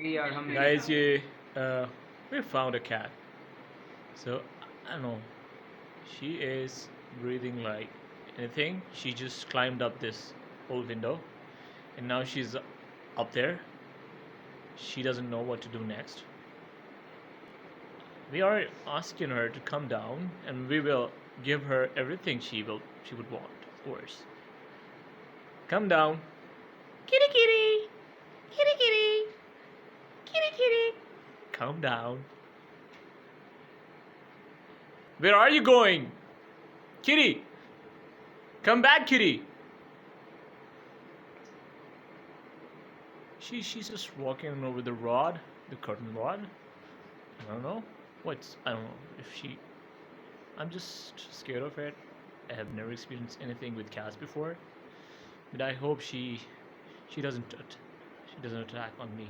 यार हम मेरी Guys, we found a cat. So I don't know. She is breathing like anything. She just climbed up this whole window, and now she's up there. She doesn't know what to do next. We are asking her to come down, and we will give her everything she would want, of course. Come down, kitty kitty, kitty kitty, kitty kitty. Come down. Where are you going, kitty? Come back, kitty. She's just walking over the rod, the curtain rod. I don't know. I don't know if she. I'm just scared of it. I have never experienced anything with cats before, but I hope she doesn't attack on me.